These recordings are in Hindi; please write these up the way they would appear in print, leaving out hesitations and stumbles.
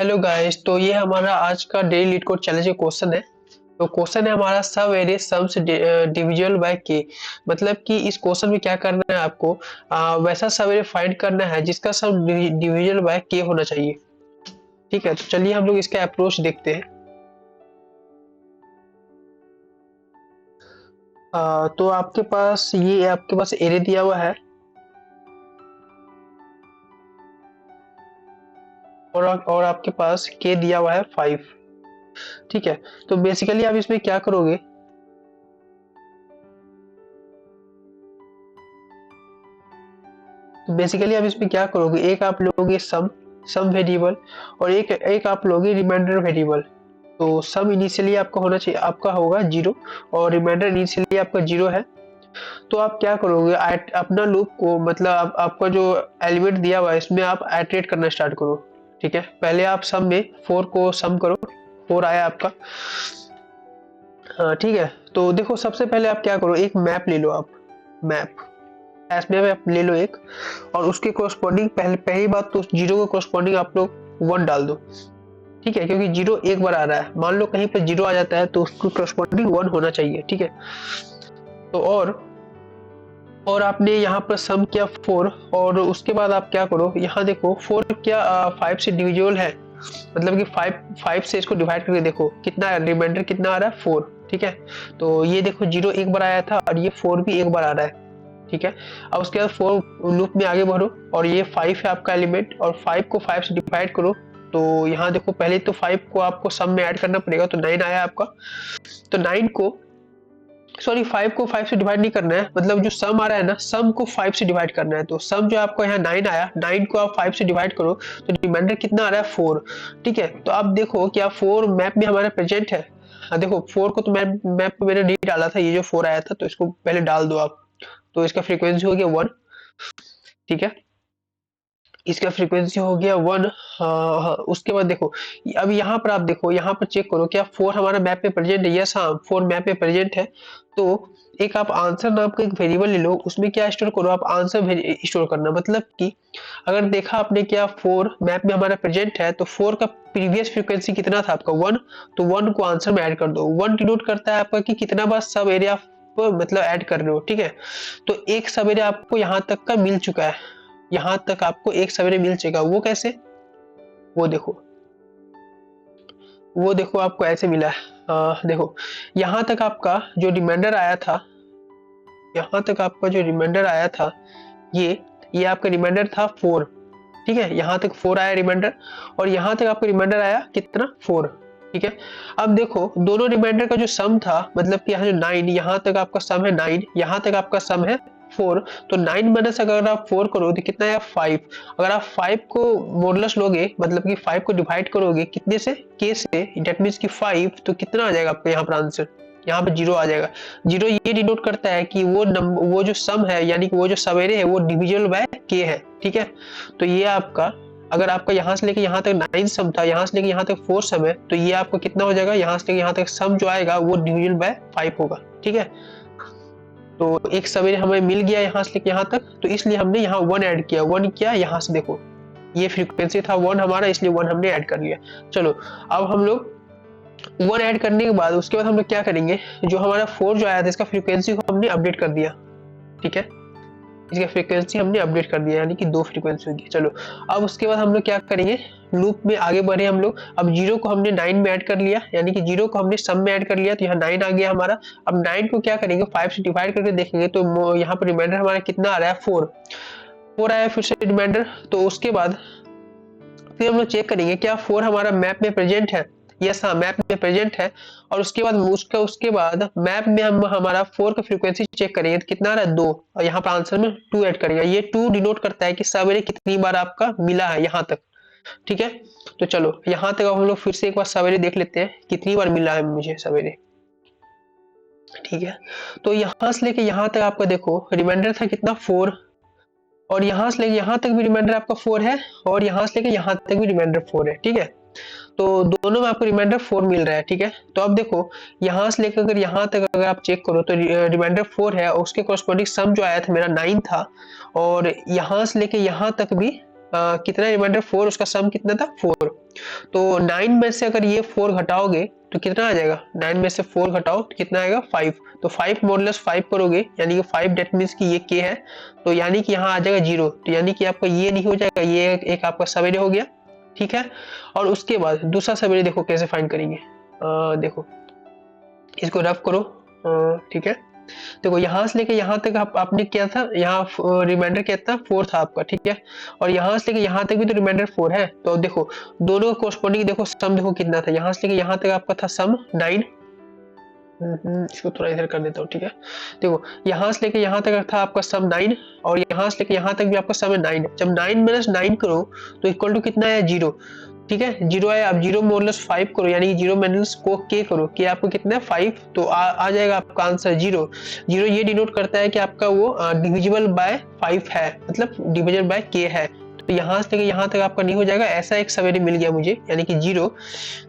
हेलो गाइस, तो ये हमारा आज का डेली लीड कोड चैलेंज का क्वेश्चन है। तो क्वेश्चन है हमारा सब एरिया सम्स डिविजिबल बाय के। मतलब कि इस क्वेश्चन में क्या करना है आपको, वैसा सब एरिया फाइंड करना है जिसका सम डिविजिबल बाय के होना चाहिए। ठीक है, तो चलिए हम लोग इसका अप्रोच देखते हैं। तो आपके पास एरिया दिया हुआ है और आपके पास के दिया हुआ है 5। ठीक है, तो बेसिकली आप इसमें क्या करोगे, एक आप लोगे सम सम वेरिएबल और एक आप लोगे रिमाइंडर वेरिएबल। तो सम इनिशियली आपका होना चाहिए, आपका होगा 0 और रिमाइंडर इनिशियली आपका 0 है। तो आप क्या करोगे, अपना लूप को मतलब आपका जो एलिमेंट दिया हुआ है इसमें आप आइटरेट करना स्टार्ट करो। ठीक है, पहले आप सम में 4 को सम करो, 4 आया आपका। हाँ ठीक है, तो देखो सबसे पहले आप क्या करो, एक मैप ले लो आप, मैप एसबीआई में आप ले लो एक, और उसके कोरस्पॉन्डिंग पहली बात तो 0 के कोरस्पॉन्डिंग आप लोग 1 डाल दो। ठीक है, क्योंकि 0 एक बार आ रहा है, मान लो कहीं पे 0 आ जाता है तो उसको कोरस्पॉन्डिंग 1 होना चाहिए। ठीक है, तो और आपने यहाँ पर सम किया 4 और उसके बाद आप क्या करो, यहाँ देखो 4 क्या 5 से डिविजिबल है, मतलब कि 5 से इसको डिवाइड करके देखो कितना रिमाइंडर कितना आ रहा है 4। ठीक है, तो ये देखो 0 एक बार आया था और ये 4 भी एक बार आ रहा है। ठीक है, अब उसके बाद 4 लूप में आगे बढ़ो और ये 5 है आपका एलिमेंट और 5 को 5 से डिवाइड करो। तो यहाँ देखो पहले तो 5 को आपको सम में ऐड करना पड़ेगा, तो 9 आया आपका। तो 9 को सॉरी 5 को 5 से डिवाइड नहीं करना है, मतलब जो सम आ रहा है ना, सम को 5 से डिवाइड करना है। तो सम जो आपको यहाँ 9 आया, 9 को आप 5 से डिवाइड करो तो रिमाइंडर कितना आ रहा है 4। ठीक है, तो आप देखो क्या 4 मैप में हमारा प्रेजेंट है। हाँ देखो 4 को तो मैप पे मैंने नहीं डाला था, ये जो 4 आया था तो इसको पहले डाल दो आप। तो इसका फ्रीक्वेंसी हो गया 1। ठीक है, इसका फ्रीक्वेंसी हो गया 1। हाँ हाँ, उसके बाद देखो अब यहाँ पर आप देखो, यहाँ पर चेक करो क्या 4 हमारा मैप में प्रेजेंट है। यस हाँ, 4 मैप में प्रेजेंट है। तो एक आप आंसर नाम का एक वेरिएबल ले लो, उसमें क्या स्टोर करो, आप आंसर स्टोर करना। मतलब कि अगर देखा आपने क्या 4 मैप में हमारा प्रेजेंट है तो 4 का प्रीवियस फ्रीक्वेंसी कितना था आपका 1, तो 1 को आंसर में ऐड कर दो। 1 डिनोट करता है आपका कि कितना बार सब एरिया मतलब ऐड कर रहे हो। ठीक है, तो एक सब एरिया आपको यहाँ तक का मिल चुका है, यहाँ तक आपको एक सवेरे मिल चुका। वो कैसे, वो देखो, आपको ऐसे मिला है। देखो यहाँ तक आपका जो रिमाइंडर आया था, ये आपका रिमाइंडर था 4। ठीक है, यहाँ तक 4 आया रिमाइंडर और यहाँ तक आपका रिमाइंडर आया कितना 4। ठीक है, अब देखो दोनों रिमाइंडर का जो सम था, मतलब कि यहाँ जो 9, यहाँ तक आपका सम है 9, यहाँ तक आपका सम है 4। तो 9 माइनस अगर आप 4 करो तो कितना है 5। अगर आप 5 को मोडलस लोगे, मतलब कि 5 को डिवाइड करोगे कितने से, के से, डेट मीन्स कि 5, तो कितना आ जाएगा आपका यहाँ पर आंसर, यहाँ पे 0 आ जाएगा। 0 ये डिनोट करता है कि वो जो सम है, यानी कि वो जो सवेरे है वो डिविजिबल बाय के है। ठीक है, तो ये आपका, अगर आपका यहाँ से लेके यहाँ तक 9 सम था, यहाँ से लेके यहाँ तक 4 सम है, तो ये आपको कितना हो जाएगा, यहाँ से लेके यहाँ तक सम जो आएगा वो डिविजिबल बाय 5 होगा। ठीक है, तो एक सवेरे हमें मिल गया यहाँ से लेके यहाँ तक, तो इसलिए हमने यहाँ 1 ऐड किया। 1 किया, यहाँ से देखो ये फ्रीक्वेंसी था 1 हमारा, इसलिए 1 हमने ऐड कर लिया। चलो अब हम लोग 1 ऐड करने के बाद उसके बाद हम लोग क्या करेंगे, जो हमारा 4 जो आया था इसका फ्रीक्वेंसी को हमने अपडेट कर दिया। ठीक है, इसका फ्रीक्वेंसी हमने अपडेट कर दिया, यानी कि 2 फ्रीक्वेंसी होगी। चलो अब उसके बाद हम लोग क्या करेंगे, लूप में आगे बढ़े हम लोग। अब 0 को हमने 9 में ऐड कर लिया, यानी कि 0 को हमने सम में ऐड कर लिया, तो यहाँ 9 आ गया हमारा। अब 9 को क्या करेंगे, 5 से डिवाइड करके देखेंगे तो यहाँ पर रिमाइंडर हमारा कितना आ रहा है 4 आया फिर से रिमाइंडर। तो उसके बाद फिर हम लोग चेक करेंगे क्या 4 हमारा मैप में प्रेजेंट है। यस हाँ, मैप में प्रेजेंट है। और उसके बाद मैप में हम हमारा 4 का फ्रीक्वेंसी चेक करेंगे तो कितना आ रहा है 2, और यहाँ पर आंसर में 2 ऐड करेंगे। ये 2 डिनोट करता है कि सवेरे कितनी बार आपका मिला है यहाँ तक। ठीक है, तो चलो यहाँ तक हम लोग फिर से एक बार सवेरे देख लेते हैं कितनी बार मिला है मुझे सवेरे। ठीक है, तो यहाँ से लेके यहाँ तक आपका देखो रिमाइंडर था कितना 4, और यहाँ से लेके यहाँ तक भी रिमाइंडर आपका 4 है, और यहाँ से लेके यहाँ तक भी रिमाइंडर 4 है। ठीक है, तो दोनों में आपको रिमाइंडर 4 मिल रहा है। ठीक है, तो अब देखो यहाँ से लेकर अगर यहाँ तक अगर आप चेक करो तो रिमाइंडर 4 है, और उसके कॉरस्पॉन्डिंग सम जो आया था मेरा 9 था, और यहाँ से लेके यहाँ तक भी कितना रिमाइंडर 4, उसका सम कितना था 4। तो 9 में से अगर ये 4 घटाओगे तो कितना आ जाएगा, 9 में से 4 घटाओ तो कितना आएगा 5। तो 5 मोरलेस 5 करोगे यानी कि 5 डेट मीन्स कि ये के है, तो यानी कि यहाँ आ जाएगा 0, तो यानी कि आपका ये नहीं हो जाएगा, ये एक आपका सवेरे हो गया, ठीक है। और उसके बाद दूसरा सवेरे देखो कैसे फाइंड करेंगे, देखो इसको रफ करो, ठीक है। देखो यहाँ से लेके यहाँ तक आपने किया था, यहाँ रिमाइंडर क्या था 4 था आपका, ठीक है। और यहाँ से लेके यहाँ तक भी तो रिमाइंडर 4 है, तो देखो दोनों कोरस्पॉन्डिंग देखो सम देखो कितना था, यहाँ से लेके यहाँ तक आपका था सम 9। इसको थोड़ा इधर कर देता हूँ, ठीक है। देखो यहाँ से लेके यहाँ तक था आपका सम 9, और यहाँ से लेके यहाँ तक भी आपका सम 9 है। जब 9 माइनस 9 करो तो इक्वल टू कितना है 0, ठीक है। 0 है, अब 0 मोरलेस 5 करो यानी 0 माइनस को के करो, कि आपको कितना है 5, तो आ जाएगा आपका आंसर 0। 0 ये डिनोट करता है कि आपका वो डिविजिबल बाय 5 है, मतलब डिविजन बाय के है। तो यहाँ से लेके यहाँ तक आपका नहीं हो जाएगा, ऐसा एक सवेरे मिल गया मुझे यानी कि 0,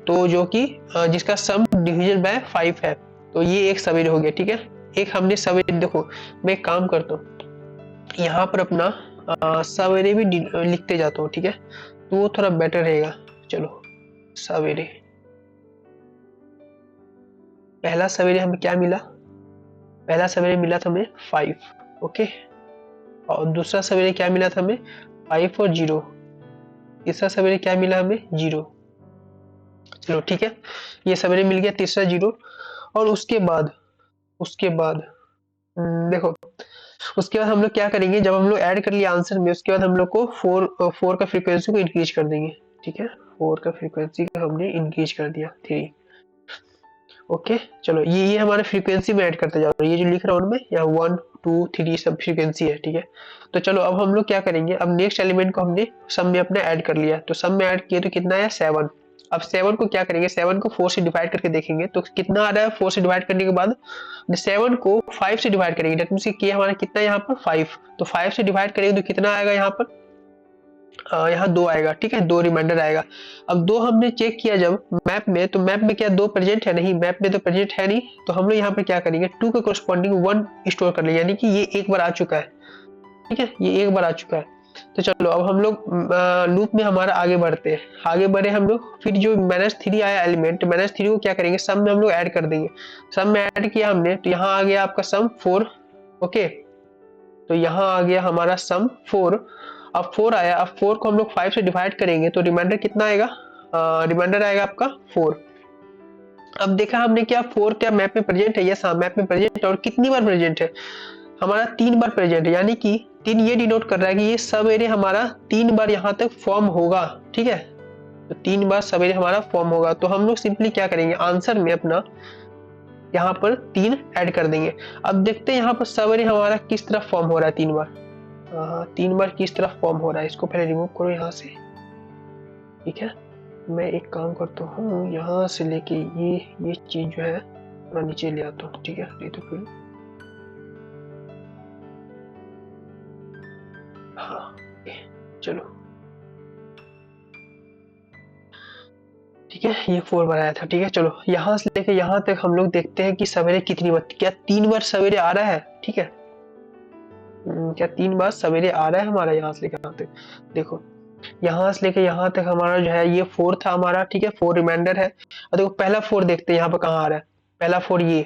तो जो कि जिसका सम डिविजन बाय 5 है, तो ये एक सवेरे हो गया, ठीक है। एक हमने सवेरे, देखो मैं एक काम करता हूँ यहाँ पर अपना सवेरे भी लिखते जाता हूँ, ठीक है, तो वो थोड़ा बेटर रहेगा। चलो सवेरे, पहला सवेरे हमें क्या मिला, पहला सवेरे मिला था हमें 5, ओके। और दूसरा सवेरे क्या मिला था हमें 5 और 0, तीसरा सवेरे क्या मिला हमें 0। चलो ठीक है, ये सवेरे मिल गया तीसरा 0। और उसके बाद देखो उसके बाद हम लोग क्या करेंगे, जब हम लोग ऐड कर लिया आंसर में, उसके बाद हम लोग को 4 का फ्रीक्वेंसी को इंक्रीज कर देंगे, ठीक है। 4 का फ्रीक्वेंसी को हमने इंक्रीज कर दिया 3, ओके। चलो ये हमारे फ्रीक्वेंसी में ऐड करते जाओ, ये जो लिख रहा हूँ मैं यहाँ 1 2 3 सब फ्रीक्वेंसी है, ठीक है। तो चलो अब हम लोग क्या करेंगे, अब नेक्स्ट एलिमेंट को हमने सम में अपने ऐड कर लिया, तो सम में ऐड किए तो कितना है 7। अब 7 को क्या करेंगे, 7 को 4 से डिवाइड करके देखेंगे तो कितना आ रहा है, 4 से डिवाइड करने के बाद 7 को 5 से डिवाइड करेंगे, डेट मींस कि हमारा कितना है यहाँ पर 5, तो 5 से डिवाइड करेंगे तो कितना आएगा यहाँ पर, यहाँ 2 आएगा, ठीक है, 2 रिमाइंडर आएगा। अब 2 हमने चेक किया जब मैप में, तो मैप में क्या 2 प्रेजेंट है, नहीं मैप में तो प्रेजेंट है नहीं, तो हम लोग यहाँ पे क्या करेंगे 2 के कोरस्पॉन्डिंग 1 स्टोर कर लेंगे, यानी कि ये एक बार आ चुका है, ठीक है, ये एक बार आ चुका है। तो चलो अब हम लोग लूप में हमारा आगे बढ़ते हैं, आगे बढ़े हम लोग, फिर जो -3 आया एलिमेंट, -3 को क्या करेंगे सम में हम लोग ऐड कर देंगे। सम में ऐड किया हमने तो यहाँ आ गया आपका सम 4, ओके। तो यहाँ आ गया हमारा सम 4। अब 4 आया, अब 4 को हम लोग 5 से डिवाइड करेंगे तो रिमाइंडर कितना आएगा, रिमाइंडर आएगा आपका 4। अब देखा हमने क्या 4 क्या मैप में प्रेजेंट है, यस हाँ मैप में प्रेजेंट है, और कितनी बार प्रेजेंट है, हमारा 3 बार प्रेजेंट है, यानी कि 3 ये डिनोट कर रहा है कि ये सवेरे हमारा 3 बार यहाँ तक फॉर्म होगा, ठीक है। तो 3 बार सवेरे हमारा फॉर्म होगा, तो हम लोग सिंपली क्या करेंगे आंसर में अपना यहाँ पर 3 ऐड कर देंगे। अब देखते हैं यहाँ पर सवेरे हमारा किस तरह फॉर्म हो रहा है 3 बार, 3 बार किस तरह फॉर्म हो रहा है, इसको पहले रिमूव करो यहाँ से, ठीक है। मैं एक काम करता हूँ यहाँ से लेके ये चीज जो है थोड़ा नीचे ले आता हूँ, ठीक है, नहीं तो फिर हाँ चलो ठीक है, ये 4 बार आया था, ठीक है। चलो यहाँ से लेके यहाँ तक हम लोग देखते हैं कि सवेरे कितनी बार, क्या 3 बार सवेरे आ रहा है, ठीक है। क्या 3 बार सवेरे आ रहा है हमारा यहाँ से लेके यहाँ तक, देखो यहाँ से लेके यहाँ तक हमारा जो है ये 4 था हमारा, ठीक है, 4 रिमाइंडर है। और देखो पहला 4 देखते हैं यहाँ पर कहाँ आ रहा है, पहला 4 ये,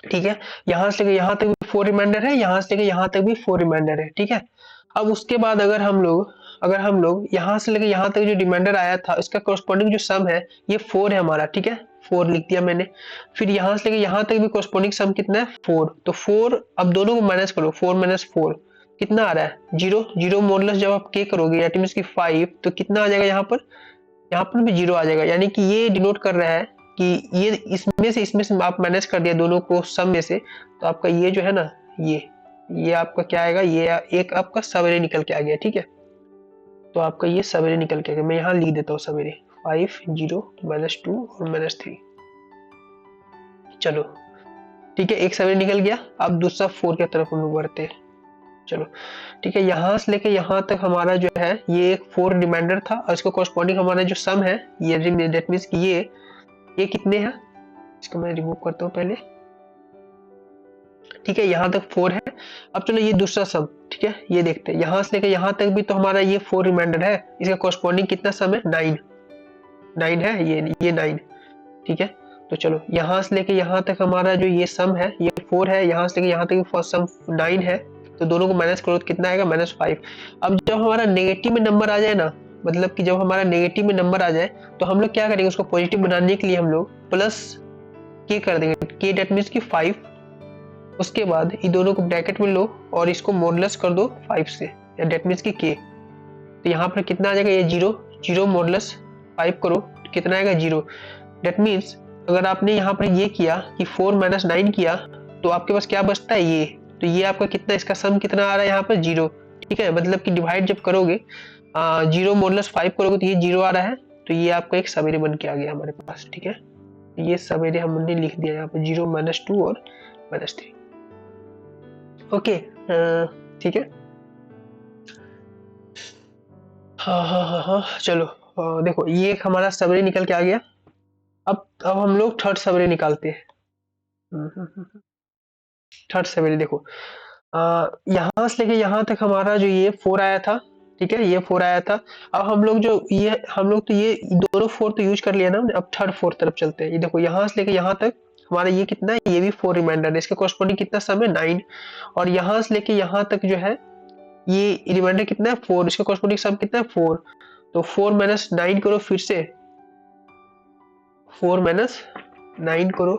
ठीक है। यहाँ से लेके यहाँ तक भी 4 रिमाइंडर है, यहाँ से लेके यहाँ तक भी 4 रिमाइंडर है, ठीक है। अब उसके बाद अगर हम लोग यहाँ से लेके यहाँ तक जो रिमाइंडर आया था इसका कोरस्पॉन्डिंग जो सम है ये 4 है हमारा, ठीक है, 4 लिख दिया मैंने। फिर यहाँ से लेके यहाँ तक भी कोरस्पॉन्डिंग सम कितना है 4, तो 4, अब दोनों को माइनस करो, 4 माइनस 4 कितना आ रहा है 0, 0 मोरलेस जब आप के करोगे दैट मींस की 5, तो कितना आ जाएगा यहाँ पर भी 0 आ जाएगा, यानी कि ये डिनोट कर रहा है कि ये इसमें से आप माइनस कर दिया दोनों को सम में से, तो आपका ये जो है ना ये आपका क्या आएगा, ये एक आपका सवेरे निकल के आ गया, ठीक है। तो आपका ये सवेरे निकल के आ गया, मैं यहाँ लिख देता हूँ सवेरे 5 0 -2 और -3। चलो ठीक है, एक सवेरे निकल गया। अब दूसरा 4 की तरफ हम लोग बढ़ते हैं, चलो ठीक है। यहाँ से लेके यहाँ तक हमारा जो है ये एक 4 रिमाइंडर था, और इसको कोरस्पॉन्डिंग हमारा जो सम है ये दैट मींस कि ये कितने हैं, इसको मैं रिमूव करता हूँ पहले, ठीक है, यहाँ तक 4 है। अब चलो ये दूसरा सम, ठीक है, ये देखते हैं, यहाँ से लेकर यहाँ तक भी तो हमारा ये 4 रिमाइंडर है, इसका कॉरस्पॉन्डिंग कितना सम है, 9 9 है, ये 9, ठीक है। तो चलो यहाँ से लेके यहाँ तक हमारा जो ये सम है ये 4 है, यहाँ से लेके यहाँ तक फर्स्ट सम 9 है, तो दोनों को माइनस करो तो कितना आएगा, -5। अब जब हमारा नेगेटिव में नंबर आ जाए ना, मतलब कि जब हमारा नेगेटिव में नंबर आ जाए तो हम लोग क्या करेंगे, उसको पॉजिटिव बनाने के लिए हम लोग प्लस के कर देंगे, के डेट मीन्स की 5, उसके बाद ये दोनों को ब्रैकेट में लो और इसको मॉडुलस कर दो 5 से, डेट मीन्स की के। तो यहाँ पर कितना आ जाएगा, ये 0 0 मॉडुलस 5 करो तो कितना आएगा, 0। डेट मीन्स अगर आपने यहाँ पर ये किया कि 4 - 9 किया तो आपके पास क्या बचता है, ये, तो ये आपका कितना, इसका सम कितना आ रहा है यहाँ पर, 0, ठीक है। मतलब कि डिवाइड जब करोगे 0 मॉडुलस 5 करोगे तो ये 0 आ रहा है, तो ये आपका एक सवेरे बन के आ गया हमारे पास, ठीक है। ये सवेरे हमने लिख दिया यहाँ पर 0 -2 और -3, ओके, ठीक है। हाँ, चलो देखो ये एक हमारा सवेरे निकल के आ गया। अब हम लोग थर्ड सवेरे निकालते हैं। थर्ड सवेरे देखो, यहाँ से लेके यहाँ तक हमारा जो ये 4 आया था, ठीक है, ये 4 आया था। अब हम लोग तो ये दोनों 4 तो यूज कर लिया ना, अब थर्ड 4 तरफ चलते हैं। ये देखो यहाँ से लेके यहाँ तक हमारा ये कितना है, ये भी 4 रिमाइंडर है, इसका कॉरस्पॉन्डिंग कितना सम है, 9। और यहाँ से लेके यहाँ तक जो है ये रिमाइंडर कितना है, 4, इसका कॉरस्पॉन्डिंग सम कितना है, 4। तो 4 - 9 करो फिर से, 4 - 9 करो,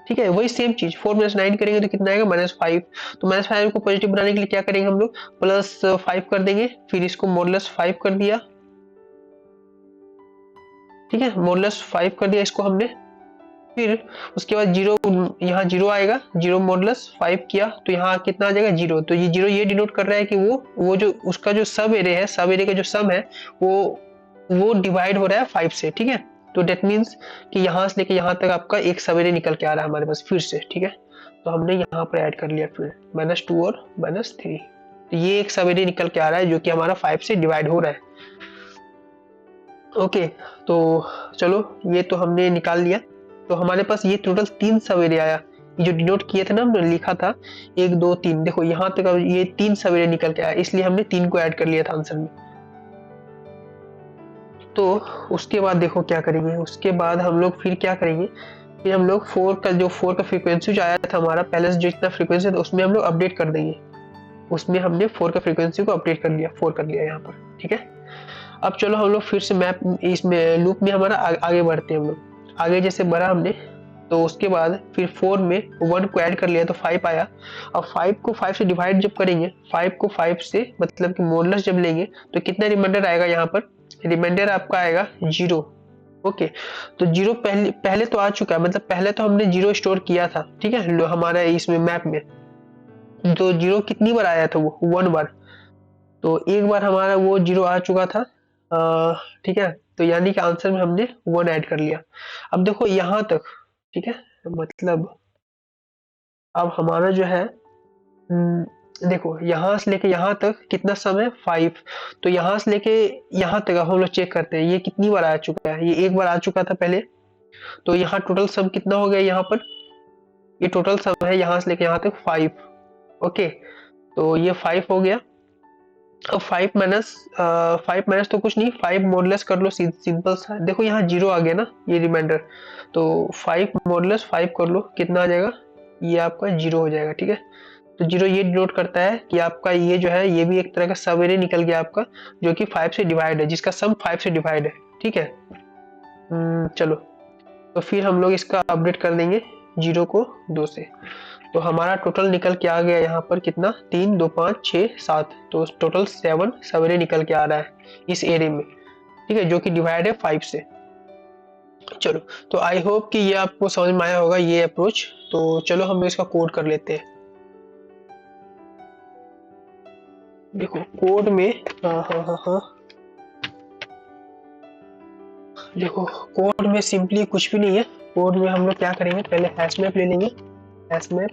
ठीक है, वही सेम चीज, 4 - 9 करेंगे तो कितना आएगा, -5। तो -5 को पॉजिटिव बनाने के लिए क्या करेंगे हम लोग, +5 कर देंगे, फिर इसको मॉडुलस 5 कर दिया, ठीक है, मॉडुलस 5 कर दिया इसको हमने। फिर उसके बाद 0, यहाँ 0 आएगा, 0 मॉडुलस 5 किया तो यहाँ कितना आ जाएगा, 0। तो ये 0 ये डिनोट कर रहा है कि वो जो उसका जो सब एरे है, सब एरे का जो सम है वो डिवाइड हो रहा है 5 से, ठीक है। तो डेट मीन्स कि यहाँ से लेके यहाँ तक आपका एक सब एरे निकल के आ रहा है हमारे पास फिर से, ठीक है। तो हमने यहाँ पर ऐड कर लिया फिर -2 और -3, तो ये एक सब एरे निकल के आ रहा है जो कि हमारा 5 से डिवाइड हो रहा है, ओके। तो चलो ये तो हमने निकाल लिया। तो हमारे पास ये टोटल 3 सवेरे आया, ये जो डिनोट किए थे ना, हमने लिखा था 1 2 3, देखो यहाँ तक ये 3 सवेरे निकल के आया, इसलिए हमने 3 को ऐड कर लिया था आंसर में। तो उसके बाद देखो क्या करेंगे, उसके बाद हम लोग फिर क्या करेंगे, फिर हम लोग 4 का फ्रीक्वेंसी जो आया था हमारा पहले से, जो इतना फ्रीक्वेंसी था उसमें हम लोग अपडेट कर देंगे, उसमें हमने 4 का फ्रीक्वेंसी को अपडेट कर लिया, 4 कर लिया यहाँ पर, ठीक है। अब चलो हम लोग फिर से मैप इसमें लूप में हमारा आगे बढ़ते हैं, हम लोग आगे जैसे बढ़ा हमने, तो उसके बाद फिर 4 में 1 को ऐड कर लिया तो 5 आया। अब 5 को 5 से डिवाइड जब करेंगे, 5 को 5 से मतलब कि मॉडुलस जब लेंगे तो कितना रिमाइंडर आएगा, यहाँ पर रिमाइंडर आपका आएगा 0, ओके। तो 0 पहले तो आ चुका है, मतलब पहले तो हमने 0 स्टोर किया था, ठीक है, हमारा इसमें मैप में। तो 0 कितनी बार आया था, वो 1 बार, तो एक बार हमारा वो 0 आ चुका था, ठीक है। तो यानी कि आंसर में हमने 1 ऐड कर लिया। अब देखो यहाँ तक, ठीक है, मतलब अब हमारा जो है देखो यहाँ से लेके यहाँ तक कितना सम है, 5। तो यहाँ से लेके यहाँ तक हम लोग चेक करते हैं ये कितनी बार आ चुका है, ये एक बार आ चुका था पहले। तो यहाँ टोटल सम कितना हो गया, यहाँ पर ये टोटल सम है यहाँ से लेके यहाँ तक 5, ओके। तो ये 5 हो गया। अब 5 माइनस तो कुछ नहीं, 5 मॉडुलस कर लो, सिंपल सा, देखो यहाँ 0 आ गया ना ये रिमाइंडर, तो 5 मॉडुलस 5 कर लो, कितना आ जाएगा, ये आपका 0 हो जाएगा, ठीक है। तो 0 ये डिनोट करता है कि आपका ये जो है ये भी एक तरह का सब एरे निकल गया आपका, जो कि 5 से डिवाइड है, जिसका सम 5 से डिवाइड है, ठीक है। चलो तो फिर हम लोग इसका अपडेट कर देंगे 0 को 2 से, तो हमारा टोटल निकल के आ गया यहाँ पर कितना, 3 2 5 6 7, तो टोटल 7 सवेरे निकल के आ रहा है इस एरे में, ठीक है, जो कि डिवाइड है 5 से। चलो तो आई होप कि ये आपको समझ में आया होगा ये अप्रोच। तो चलो हम इसका कोड कर लेते हैं। देखो कोड में हाँ, देखो कोड में सिंपली कुछ भी नहीं है। कोड में हम लोग क्या करेंगे, पहले हैश मैप ले लेंगे, hash map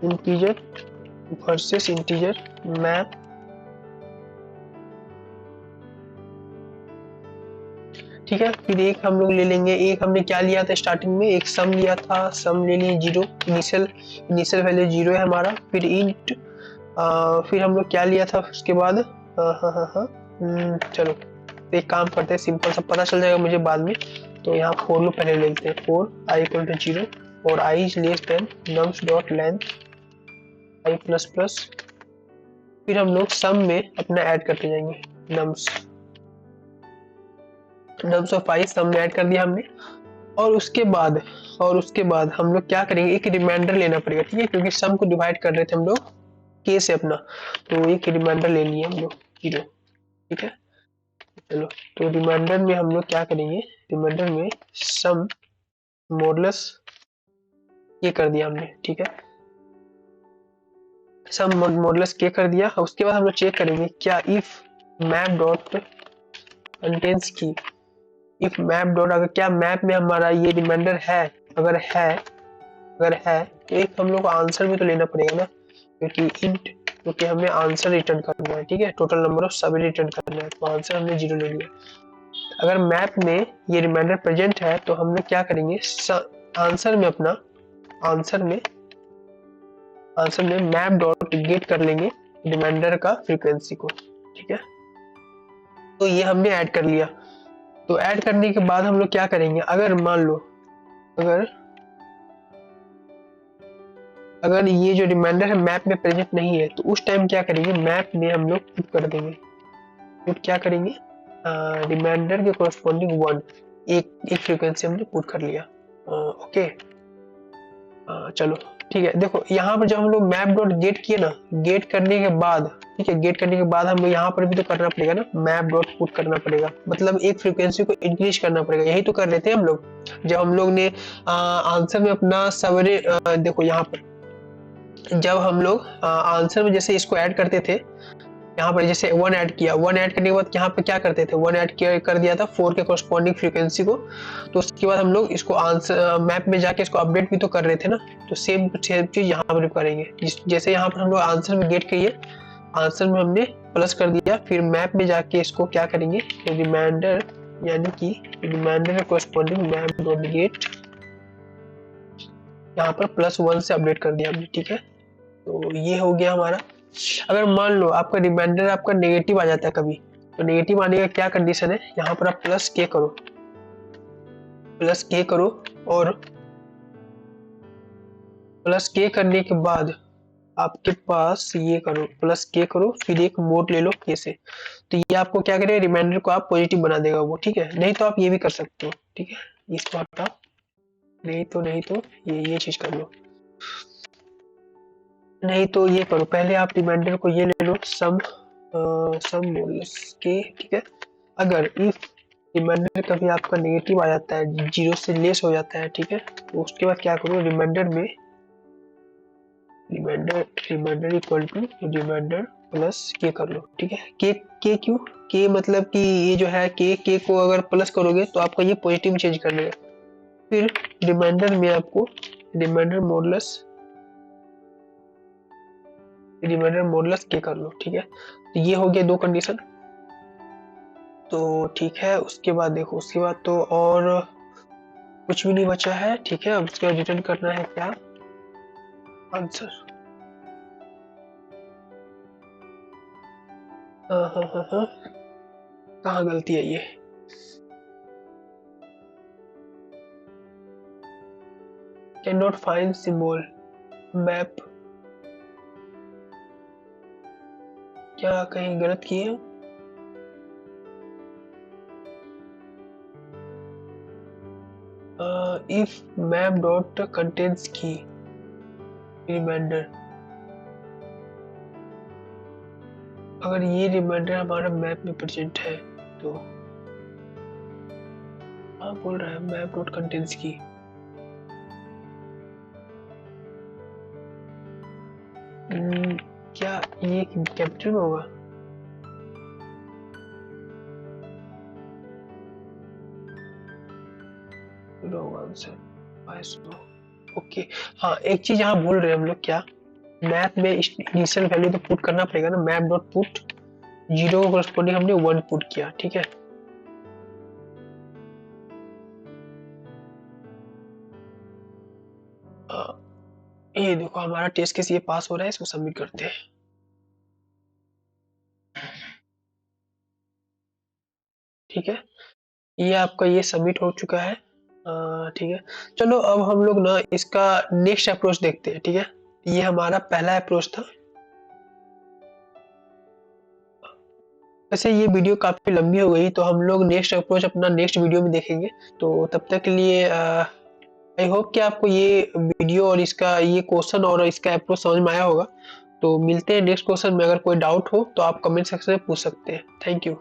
integer versus integer map ठीक है। फिर एक हम लोग ले लेंगे, एक हमने क्या लिया था स्टार्टिंग में, एक सम लिया था, सम ले लिए 0, इनिशियल वैल्यू 0 है हमारा। फिर इंट, फिर हम लोग क्या लिया था उसके बाद, चलो एक काम करते हैं, सिंपल सा पता चल जाएगा मुझे बाद में। तो यहाँ फोर लूप पहले ले लेते हैं, फोर आई इक्वल टू 0 और i is less than nums dot length i plus plus. फिर हम लोग सम में अपना ऐड करते जाएंगे, नम्स ऑफ आई सम में ऐड कर दिया हमने। और उसके बाद हम लोग क्या करेंगे, एक रिमाइंडर लेना पड़ेगा, ठीक है, क्योंकि सम को डिवाइड कर रहे थे हम लोग के से अपना, तो एक रिमाइंडर ले लिए हम लोग 0, ठीक है। चलो, तो रिमाइंडर में हम लोग क्या करेंगे, रिमाइंडर में सम मॉडुलस ये कर दिया हमने, ठीक है, सम मॉडुलस के कर दिया। उसके बाद हम लोग चेक करेंगे क्या इफ मैप डॉट कंटेंस की, इफ मैप डॉट, अगर क्या मैप में हमारा ये रिमाइंडर है, अगर है तो एक हम लोग को आंसर भी तो लेना पड़ेगा ना, क्योंकि इंट, क्योंकि हमें आंसर रिटर्न करना है, ठीक है, टोटल नंबर ऑफ सब रिटर्न करना है, तो आंसर हमने 0 ले लिया। अगर मैप में ये रिमाइंडर प्रेजेंट है तो हम लोग क्या करेंगे, आंसर में मैप डॉट गेट कर लेंगे रिमाइंडर का फ्रीक्वेंसी को, ठीक है। तो ये हमने ऐड कर लिया। तो ऐड करने के बाद हम लोग क्या करेंगे, अगर मान लो अगर ये जो रिमाइंडर है मैप में प्रेजेंट नहीं है, तो उस टाइम क्या करेंगे, मैप में हम लोग पुट कर देंगे, पुट क्या करेंगे, रिमाइंडर के कोरस्पॉन्डिंग 1 एक फ्रीक्वेंसी हमने पुट कर लिया। ओके, चलो ठीक है। देखो यहाँ पर जब हम लोग मैप डॉट गेट किए ना, गेट करने के बाद, ठीक है, गेट करने के बाद हम लोग यहाँ पर भी तो करना पड़ेगा ना, मैप डॉट पुट करना पड़ेगा, मतलब एक फ्रीक्वेंसी को इंक्रीज करना पड़ेगा, यही तो कर रहे थे हम लोग जब हम लोग ने आंसर में अपना सवेरे, देखो यहाँ पर जब हम लोग आंसर में जैसे इसको ऐड करते थे, यहाँ पर जैसे 1 ऐड किया, 1 ऐड करने के बाद यहाँ पे क्या करते थे, 1 ऐड कर दिया था 4 के कोरस्पॉन्डिंग फ्रीक्वेंसी को, तो उसके बाद हम लोग इसको आंसर मैप में जाके इसको अपडेट भी तो कर रहे थे ना, तो सेम चीज यहाँ पर भी करेंगे। जैसे यहाँ पर हम लोग आंसर में गेट किए, आंसर में हमने प्लस कर दिया, फिर मैप में जाके इसको क्या करेंगे, रिमाइंडर, यानी कि remainder corresponding map dot get यहाँ पर +1 से अपडेट कर दिया हमने, ठीक है। तो ये हो गया हमारा। अगर मान लो आपका रिमाइंडर आपका नेगेटिव आ जाता है कभी, तो नेगेटिव आने का क्या कंडीशन है, यहाँ पर आप प्लस के करो और प्लस के करने के बाद आपके पास ये करो, प्लस के करो, फिर एक मोड ले लो के से, तो ये आपको क्या करेगा, रिमाइंडर को आप पॉजिटिव बना देगा वो, ठीक है। नहीं तो आप ये भी कर सकते हो, ठीक है, इसको हटाओ, नहीं तो ये चीज कर लो, नहीं तो ये करो, पहले आप रिमाइंडर को ये ले लो, सम मॉडुलस के, ठीक है। अगर इफ रिमाइंडर कभी आपका नेगेटिव आ जाता है, 0 से लेस हो जाता है, ठीक है, तो उसके बाद क्या करो, रिमाइंडर में remainder equal to remainder plus के कर लो, ठीक है। के क्यों, के मतलब कि ये जो है के को अगर प्लस करोगे तो आपका ये पॉजिटिव चेंज कर लेगा। फिर रिमाइंडर में आपको रिमाइंडर मॉडुलस के कर लो, ठीक है। तो ये हो गया 2 कंडीशन, तो ठीक है। उसके बाद देखो, उसके बाद तो और कुछ भी नहीं बचा है, ठीक है। अब उसके बाद रिटर्न करना है क्या, आंसर। कहाँ गलती है ये, can not find symbol map, क्या कहीं गलत किए, इफ मैप डॉट कंटेंट्स की रिमाइंडर, अगर ये रिमाइंडर हमारा मैप में प्रेजेंट है तो बोल रहा है मैप डॉट कंटेंट्स की, क्या ये कैपिटल में होगा, ओके। हाँ, एक चीज यहाँ बोल रहे हैं हम लोग, क्या मैप में इनिशियल वैल्यू तो पुट करना पड़ेगा ना, मैप डॉट पुट 0 को कोरस्पॉन्डिंग हमने 1 पुट किया, ठीक है। ये देखो हमारा टेस्ट केस ये पास हो रहा है, इसको सबमिट करते हैं। ठीक है, ये आपका ये सबमिट हो चुका है। ठीक है, चलो अब हम लोग ना इसका नेक्स्ट अप्रोच देखते हैं। ठीक है, ये हमारा पहला अप्रोच था। वैसे ये वीडियो काफी लंबी हो गई, तो हम लोग नेक्स्ट अप्रोच अपना नेक्स्ट वीडियो में देखेंगे। तो तब तक के लिए आई होप कि आपको ये वीडियो और इसका ये क्वेश्चन और इसका अप्रोच समझ में आया होगा। तो मिलते हैं नेक्स्ट क्वेश्चन में। अगर कोई डाउट हो तो आप कमेंट सेक्शन में पूछ सकते हैं। Thank you.